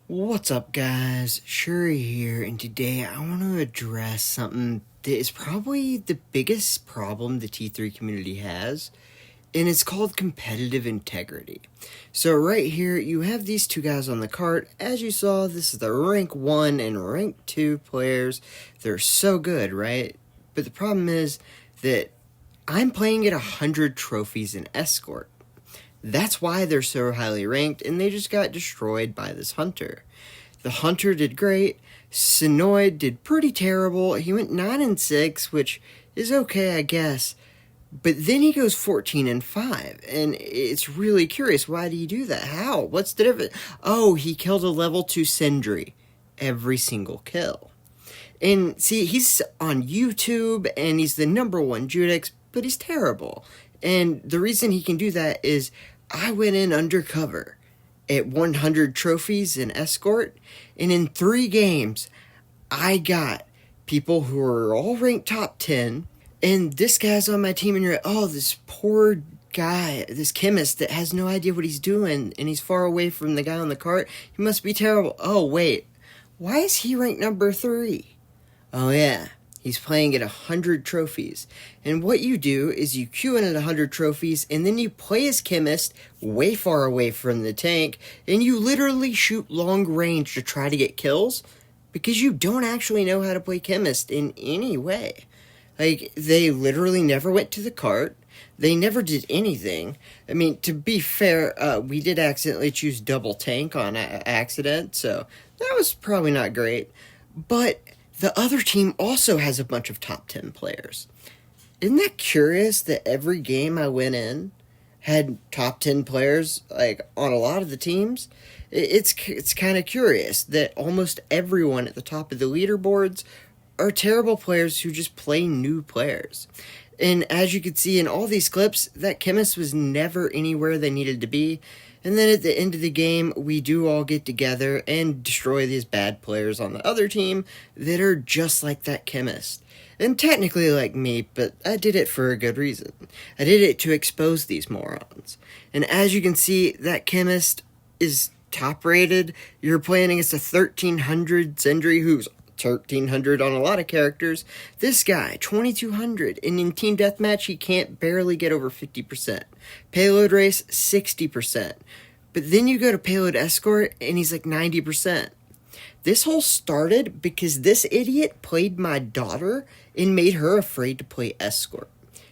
What's up, guys? Shouri here, and today I want to address something that is probably the biggest problem the T3 community has, and it's called competitive integrity. So right here, you have these two guys on the cart. As you saw, this is the rank 1 and rank 2 players. They're so good, right? But the problem is that I'm playing at 100 trophies in Escort. That's why they're so highly ranked, and they just got destroyed by this hunter. The hunter did great. Cnoy did pretty terrible. He went 9-6, which is okay, I guess. But then he goes 14-5, and it's really curious. Why do you do that? How? What's the difference? Oh, he killed a level 2 Sentry every single kill. And see, he's on YouTube, and he's the #1 Judex, but he's terrible. And the reason he can do that is I went in undercover at 100 trophies in Escort, and in 3 games, I got people who are all ranked top 10, and this guy's on my team, and you're like, oh, this poor guy, this chemist that has no idea what he's doing, and he's far away from the guy on the cart. He must be terrible. Oh, wait, why is he ranked number 3? Oh, yeah. He's playing at 100 trophies. And what you do is you queue in at 100 trophies, and then you play as Chemist way far away from the tank, and you literally shoot long range to try to get kills, because you don't actually know how to play Chemist in any way. Like, they literally never went to the cart. They never did anything. I mean, to be fair, we did accidentally choose double tank on accident, so that was probably not great. But the other team also has a bunch of top 10 players. Isn't that curious that every game I went in had top 10 players, like, on a lot of the teams? It's kind of curious that almost everyone at the top of the leaderboards are terrible players who just play new players. And as you can see in all these clips, that chemist was never anywhere they needed to be. And then at the end of the game, we do all get together and destroy these bad players on the other team that are just like that chemist. And technically like me, but I did it for a good reason. I did it to expose these morons. And as you can see, that chemist is top rated. You're playing against a 1300 Sentry who's 1300 on a lot of characters. This guy, 2200, and in Team Deathmatch, he can't barely get over 50%. Payload Race, 60%. But then you go to Payload Escort, and he's like 90%. This whole started because this idiot played my daughter and made her afraid to play Escort.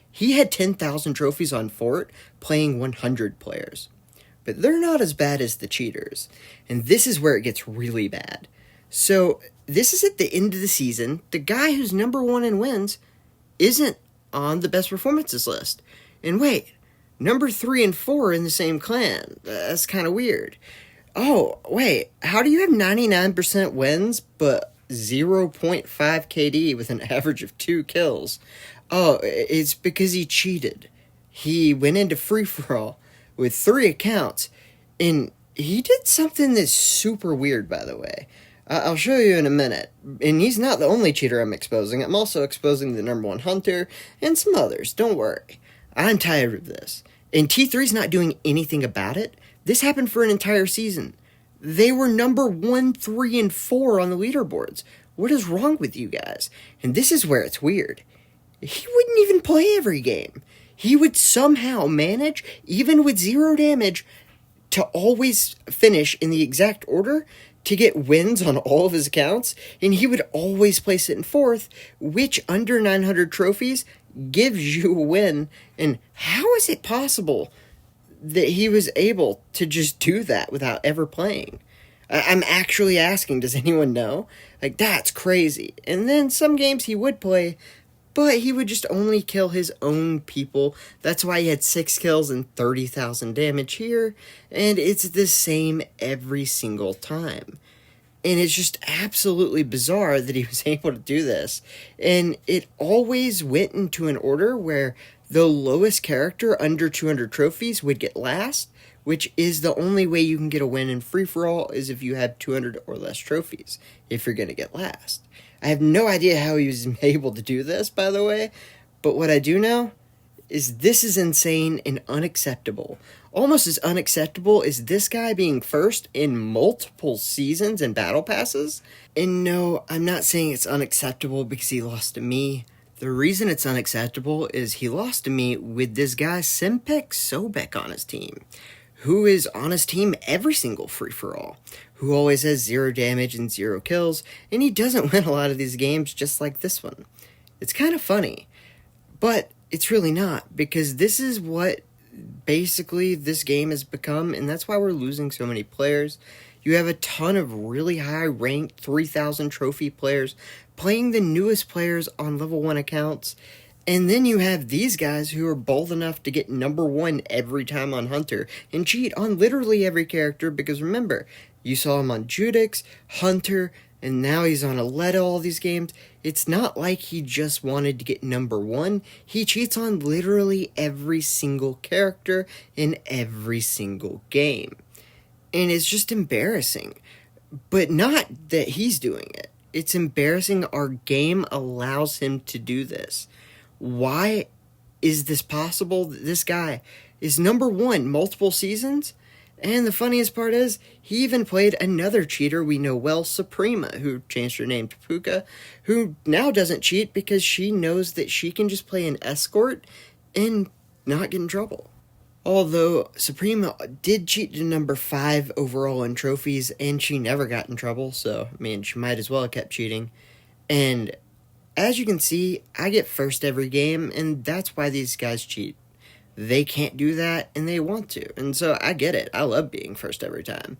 He had 10,000 trophies on Fort, playing 100 players. But they're not as bad as the cheaters. And this is where it gets really bad. So, this is at the end of the season. The guy who's #1 in wins isn't on the best performances list. And wait, number 3 and 4 in the same clan. That's kind of weird. Oh, wait, how do you have 99% wins, but 0.5 KD with an average of 2 kills? Oh, it's because he cheated. He went into free-for-all with 3 accounts, and he did something that's super weird, by the way. I'll show you in a minute. And he's not the only cheater I'm exposing. I'm also exposing the #1 hunter and some others. Don't worry. I'm tired of this. And T3's not doing anything about it. This happened for an entire season. They were #1, 3, and 4 on the leaderboards. What is wrong with you guys? And this is where it's weird. He wouldn't even play every game. He would somehow manage, even with 0 damage, to always finish in the exact order to get wins on all of his accounts, and he would always place it in 4th, which under 900 trophies gives you a win. And how is it possible that he was able to just do that without ever playing? I'm actually asking, does anyone know? Like, that's crazy. And then some games he would play, but he would just only kill his own people. That's why he had 6 kills and 30,000 damage here. And it's the same every single time. And it's just absolutely bizarre that he was able to do this. And it always went into an order where the lowest character under 200 trophies would get last, which is the only way you can get a win in free-for-all is if you have 200 or less trophies, if you're going to get last. I have no idea how he was able to do this, by the way, but what I do know is this is insane and unacceptable. Almost as unacceptable as this guy being first in multiple seasons and battle passes. And no, I'm not saying it's unacceptable because he lost to me. The reason it's unacceptable is he lost to me with this guy Simpek Sobek on his team, who is on his team every single free-for-all, who always has 0 damage and 0 kills, and he doesn't win a lot of these games just like this one. It's kind of funny, but it's really not, because this is what basically this game has become, and that's why we're losing so many players. You have a ton of really high-ranked 3,000 trophy players playing the newest players on level 1 accounts, and then you have these guys who are bold enough to get number 1 every time on Hunter and cheat on literally every character, because remember, you saw him on Judix, Hunter, and now he's on Aletta all these games. It's not like he just wanted to get number 1. He cheats on literally every single character in every single game. And it's just embarrassing. But not that he's doing it. It's embarrassing our game allows him to do this. Why is this possible? This guy is number 1 multiple seasons. And the funniest part is, he even played another cheater we know well, Suprema, who changed her name to Puka, who now doesn't cheat because she knows that she can just play an escort and not get in trouble. Although Suprema did cheat to number 5 overall in trophies, and she never got in trouble, so, I mean, she might as well have kept cheating. And as you can see, I get first every game, and that's why these guys cheat. They can't do that, and they want to. And so I get it. I love being first every time.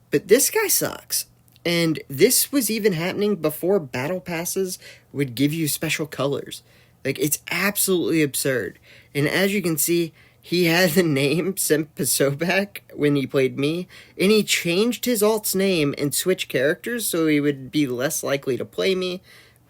But this guy sucks. And this was even happening before battle passes would give you special colors. Like, it's absolutely absurd. And as you can see, he had the name Simpisobak when he played me, and he changed his alt's name and switched characters so he would be less likely to play me,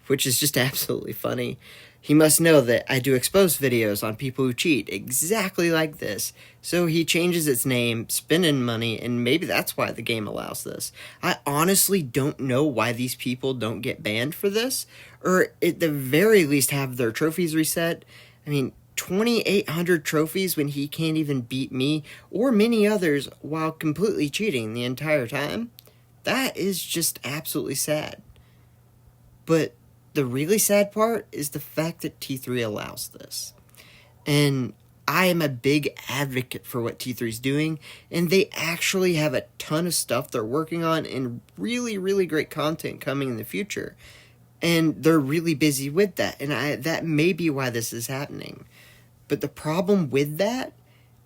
which is just absolutely funny. He must know that I do expose videos on people who cheat exactly like this, so he changes its name, spending money, and maybe that's why the game allows this. I honestly don't know why these people don't get banned for this, or at the very least have their trophies reset. I mean, 2,800 trophies when he can't even beat me or many others while completely cheating the entire time? That is just absolutely sad. But the really sad part is the fact that T3 allows this. And I am a big advocate for what T3 is doing, and they actually have a ton of stuff they're working on and really, really great content coming in the future. And they're really busy with that, and that may be why this is happening. But the problem with that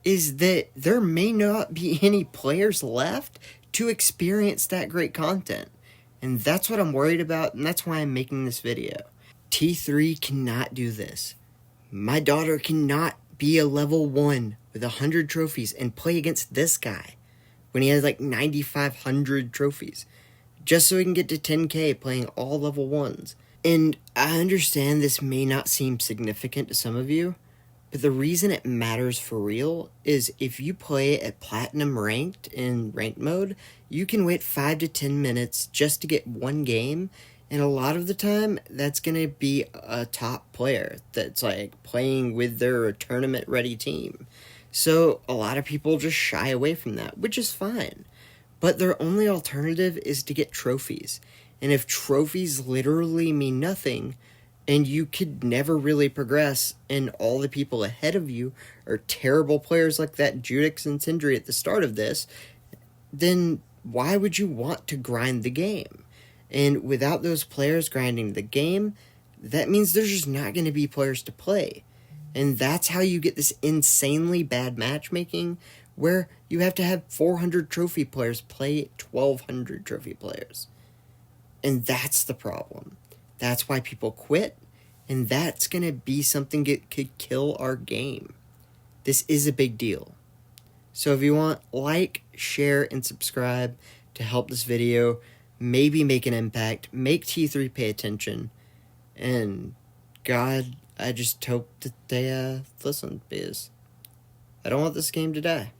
is that there may not be any players left to experience that great content. And that's what I'm worried about, and that's why I'm making this video. T3 cannot do this. My daughter cannot be a level 1 with 100 trophies and play against this guy when he has like 9,500 trophies, just so he can get to 10k playing all level 1s. And I understand this may not seem significant to some of you, but the reason it matters for real is if you play at Platinum Ranked in Ranked mode, you can wait 5 to 10 minutes just to get one game, and a lot of the time, that's going to be a top player that's like playing with their tournament-ready team. So a lot of people just shy away from that, which is fine. But their only alternative is to get trophies. And if trophies literally mean nothing, and you could never really progress, and all the people ahead of you are terrible players like that Judix and Sindri at the start of this, then why would you want to grind the game? And without those players grinding the game, that means there's just not going to be players to play. And that's how you get this insanely bad matchmaking, where you have to have 400 trophy players play 1,200 trophy players. And that's the problem. That's why people quit, and that's going to be something that could kill our game. This is a big deal. So if you want, like, share, and subscribe to help this video maybe make an impact, make T3 pay attention, and God, I just hope that they listen, because I don't want this game to die.